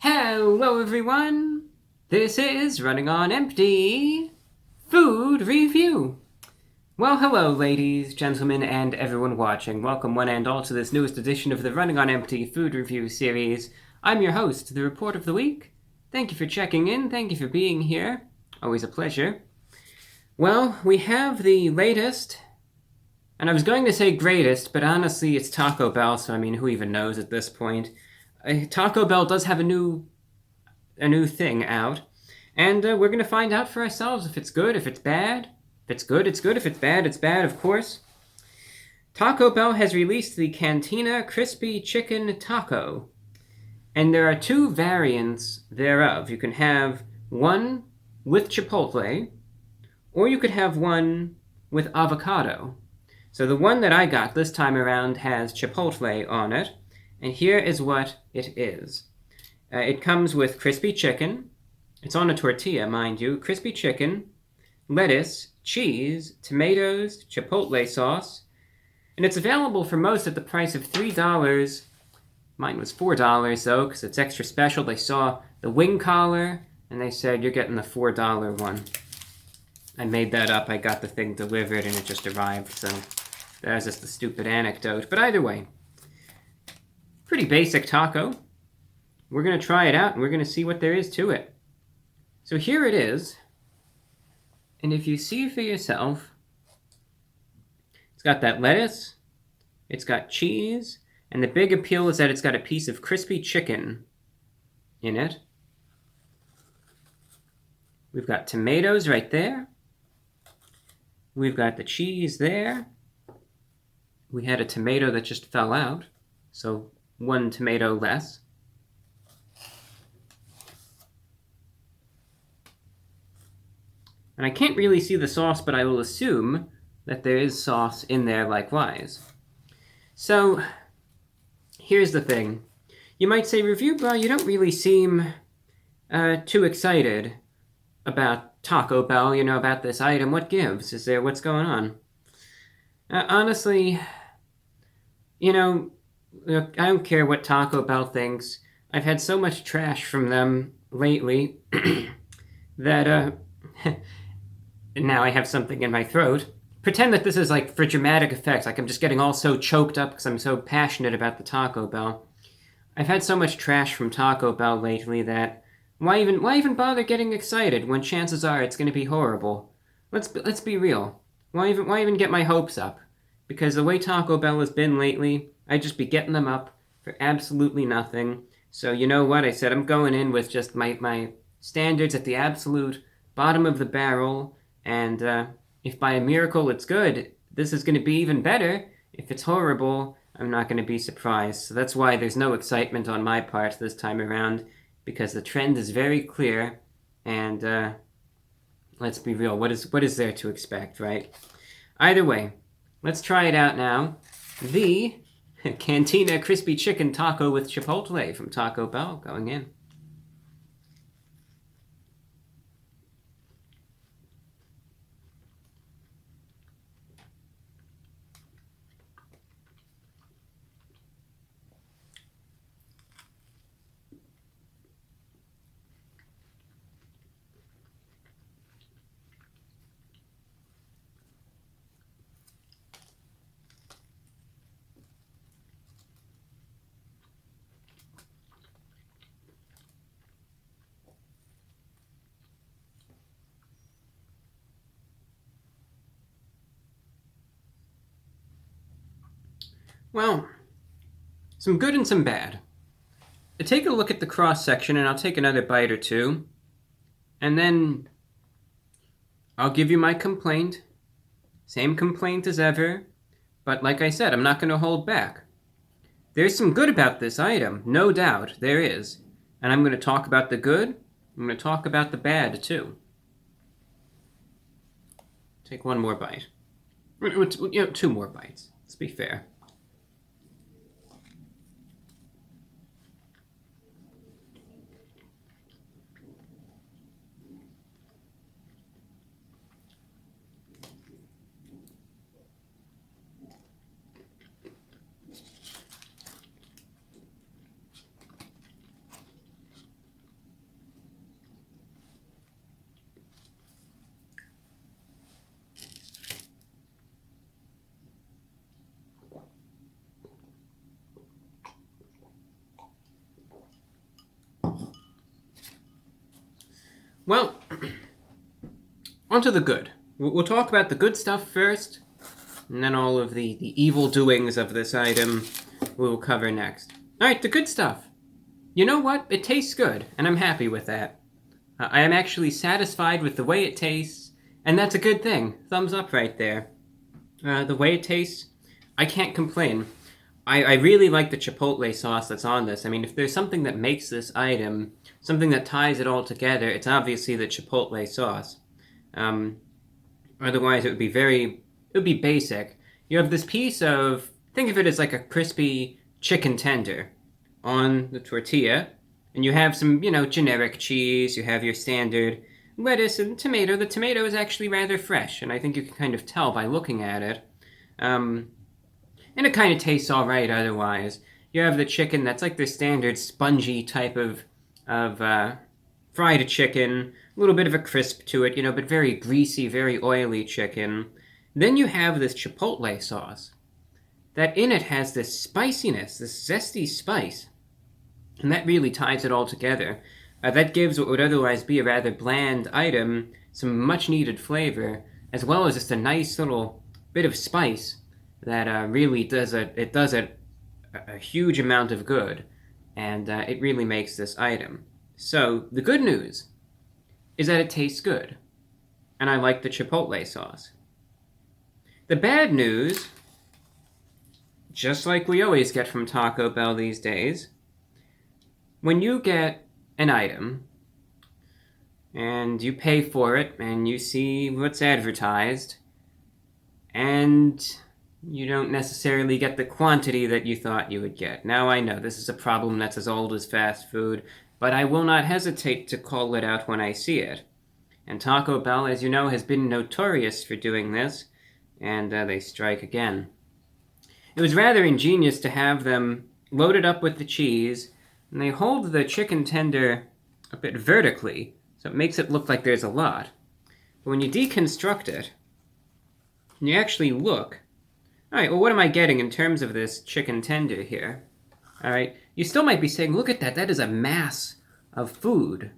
Hello everyone! This is Running on Empty Food Review. Well, hello ladies, gentlemen, and everyone watching. Welcome one and all to this newest edition of the Running on Empty Food Review series. I'm your host, The Report of the Week. Thank you for checking in, thank you for being here. Always a pleasure. Well, we have the latest, and I was going to say greatest, but honestly it's Taco Bell, so I mean, who even knows at this point. Taco Bell does have a new thing out, and we're going to find out for ourselves if it's good, if it's bad. If it's good, it's good. If it's bad, it's bad, of course. Taco Bell has released the Cantina Crispy Chicken Taco, and there are two variants thereof. You can have one with Chipotle, or you could have one with avocado. So the one that I got this time around has Chipotle on it, and here is what it is. It comes with crispy chicken. It's on a tortilla, mind you. Crispy chicken, lettuce, cheese, tomatoes, chipotle sauce. And it's available for most at the price of $3. Mine was $4 though, because it's extra special. They saw the wing collar, and they said, you're getting the $4 one. I made that up. I got the thing delivered, and it just arrived. So that's just a stupid anecdote. But either way, pretty basic taco. We're going to try it out, and we're going to see what there is to it. So here it is. And if you see for yourself, it's got that lettuce, it's got cheese, and the big appeal is that it's got a piece of crispy chicken in it. We've got tomatoes right there. We've got the cheese there. We had a tomato that just fell out, so one tomato less. And I can't really see the sauce, but I will assume that there is sauce in there likewise. So, here's the thing. You might say, Review Bro, you don't really seem too excited about Taco Bell, about this item. What gives? What's going on? Honestly, look, I don't care what Taco Bell thinks. I've had so much trash from them lately that, now I have something in my throat. Pretend that this is like for dramatic effects, like I'm just getting all so choked up because I'm so passionate about the Taco Bell. I've had so much trash from Taco Bell lately that why even bother getting excited when chances are it's going to be horrible? Let's be real. Why even get my hopes up? Because the way Taco Bell has been lately, I'd just be getting them up for absolutely nothing. So you know what? I said I'm going in with just my standards at the absolute bottom of the barrel. And if by a miracle it's good, this is going to be even better. If it's horrible, I'm not going to be surprised. So that's why there's no excitement on my part this time around, because the trend is very clear. And let's be real, what is there to expect, right? Either way, let's try it out now. The Cantina Crispy Chicken Taco with Chipotle from Taco Bell going in. Well, some good and some bad. Take a look at the cross-section, and I'll take another bite or two. And then I'll give you my complaint. Same complaint as ever. But like I said, I'm not going to hold back. There's some good about this item, no doubt, there is. And I'm going to talk about the good. I'm going to talk about the bad, too. Take one more bite. Two more bites. Let's be fair. Well, onto the good. We'll talk about the good stuff first, and then all of the evil doings of this item we will cover next. Alright, the good stuff. You know what? It tastes good, and I'm happy with that. I am actually satisfied with the way it tastes, and that's a good thing. Thumbs up right there. The way it tastes, I can't complain. I really like the chipotle sauce that's on this. I mean, if there's something that makes this item, something that ties it all together, it's obviously the chipotle sauce. Otherwise, it would be basic. You have this piece of, think of it as like a crispy chicken tender on the tortilla, and you have some, generic cheese, you have your standard lettuce and tomato. The tomato is actually rather fresh, and I think you can kind of tell by looking at it. And it kind of tastes all right otherwise. You have the chicken that's like the standard spongy type of fried chicken, a little bit of a crisp to it, but very greasy, very oily chicken. Then you have this chipotle sauce that in it has this spiciness, this zesty spice, and that really ties it all together. That gives what would otherwise be a rather bland item some much-needed flavor, as well as just a nice little bit of spice that really does a huge amount of good, and it really makes this item. So, the good news is that it tastes good, and I like the chipotle sauce. The bad news, just like we always get from Taco Bell these days, when you get an item, and you pay for it, and you see what's advertised, and you don't necessarily get the quantity that you thought you would get. Now, I know this is a problem that's as old as fast food, but I will not hesitate to call it out when I see it. And Taco Bell, as you know, has been notorious for doing this, and they strike again. It was rather ingenious to have them loaded up with the cheese, and they hold the chicken tender a bit vertically, so it makes it look like there's a lot. But when you deconstruct it, and you actually look, alright, well, what am I getting in terms of this chicken tender here? Alright, you still might be saying, look at that, that is a mass of food.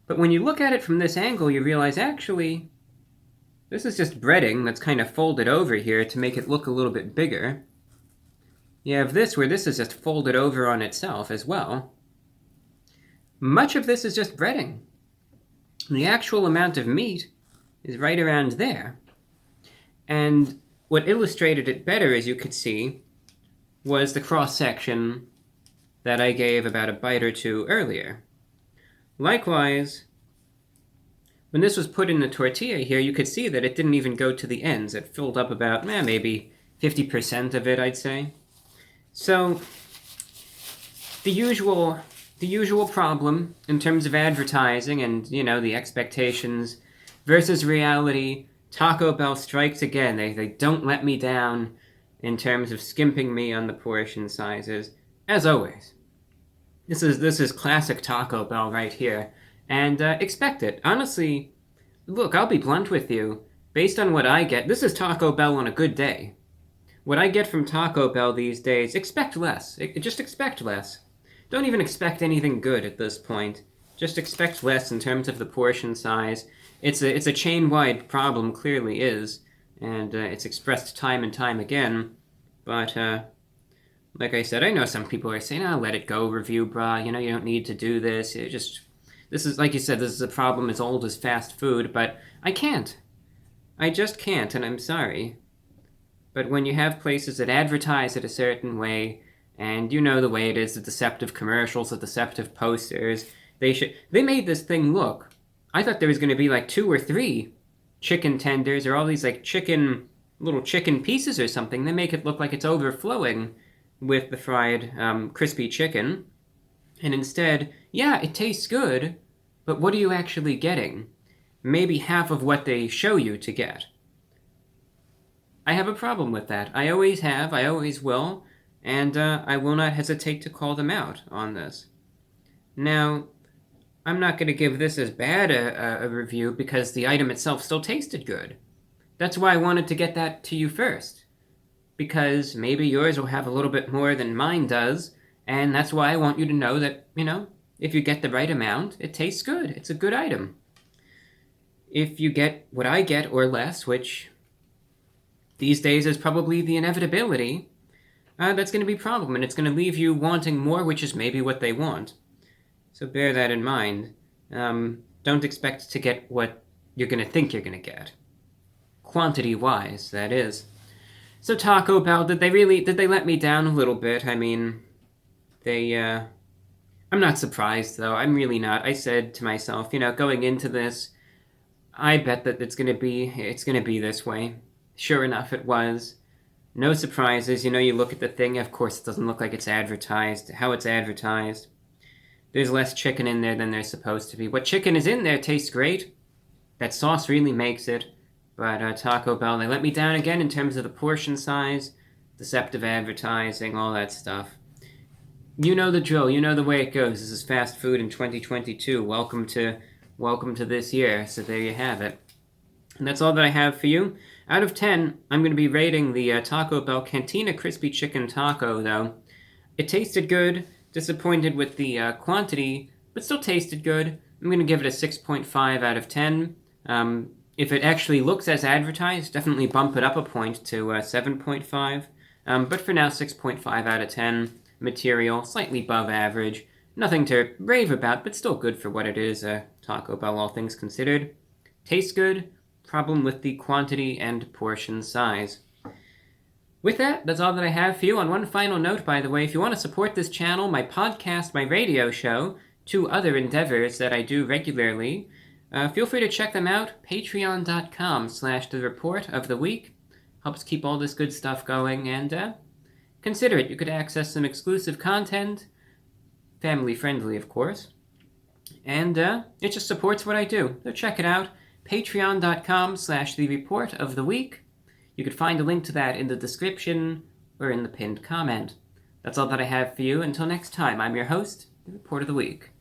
But when you look at it from this angle, you realize, actually, this is just breading that's kind of folded over here to make it look a little bit bigger. You have this where this is just folded over on itself as well. Much of this is just breading. The actual amount of meat is right around there. And what illustrated it better, as you could see, was the cross-section that I gave about a bite or two earlier. Likewise, when this was put in the tortilla here, you could see that it didn't even go to the ends. It filled up about, maybe 50% of it, I'd say. So, the usual problem in terms of advertising and, the expectations versus reality, Taco Bell strikes again. They don't let me down in terms of skimping me on the portion sizes, as always. This is classic Taco Bell right here, and expect it. Honestly, look, I'll be blunt with you. Based on what I get, this is Taco Bell on a good day. What I get from Taco Bell these days, expect less. Just expect less. Don't even expect anything good at this point. Just expect less in terms of the portion size. It's a chain-wide problem, clearly is, and it's expressed time and time again. But, like I said, I know some people are saying, let it go, review, brah, you don't need to do this. This is, like you said, this is a problem as old as fast food, but I can't. I just can't, and I'm sorry. But when you have places that advertise it a certain way, and you know the way it is, the deceptive commercials, the deceptive posters, they made this thing look. I thought there was going to be like 2 or 3 chicken tenders or all these like little chicken pieces or something. They make it look like it's overflowing with the fried crispy chicken. And instead, it tastes good, but what are you actually getting? Maybe half of what they show you to get. I have a problem with that. I always have, I always will, and I will not hesitate to call them out on this. Now, I'm not going to give this as bad a review because the item itself still tasted good. That's why I wanted to get that to you first. Because maybe yours will have a little bit more than mine does, and that's why I want you to know that, If you get the right amount, it tastes good. It's a good item. If you get what I get or less, which these days is probably the inevitability, that's going to be a problem, and it's going to leave you wanting more, which is maybe what they want. So bear that in mind. Don't expect to get what you're going to think you're going to get. Quantity-wise, that is. So Taco Bell, did they let me down a little bit? I mean, I'm not surprised, though. I'm really not. I said to myself, going into this, I bet that it's gonna be this way. Sure enough, it was. No surprises. You look at the thing, of course it doesn't look like it's advertised. How it's advertised. There's less chicken in there than there's supposed to be. What chicken is in there tastes great. That sauce really makes it. But Taco Bell, they let me down again in terms of the portion size, deceptive advertising, all that stuff. You know the drill. You know the way it goes. This is fast food in 2022. Welcome to this year. So there you have it. And that's all that I have for you. Out of 10, I'm going to be rating the Taco Bell Cantina Crispy Chicken Taco, though. It tasted good. Disappointed with the quantity, but still tasted good. I'm going to give it a 6.5 out of 10. If it actually looks as advertised, definitely bump it up a point to 7.5. But for now, 6.5 out of 10. Material, slightly above average. Nothing to rave about, but still good for what it is, Taco Bell, all things considered. Tastes good. Problem with the quantity and portion size. With that, that's all that I have for you. On one final note, by the way, if you want to support this channel, my podcast, my radio show, 2 other endeavors that I do regularly, feel free to check them out. Patreon.com/TheReportOfTheWeek. Helps keep all this good stuff going, and consider it. You could access some exclusive content, family-friendly, of course, and it just supports what I do. So check it out. Patreon.com/TheReportOfTheWeek. You could find a link to that in the description or in the pinned comment. That's all that I have for you. Until next time, I'm your host, The Report of the Week.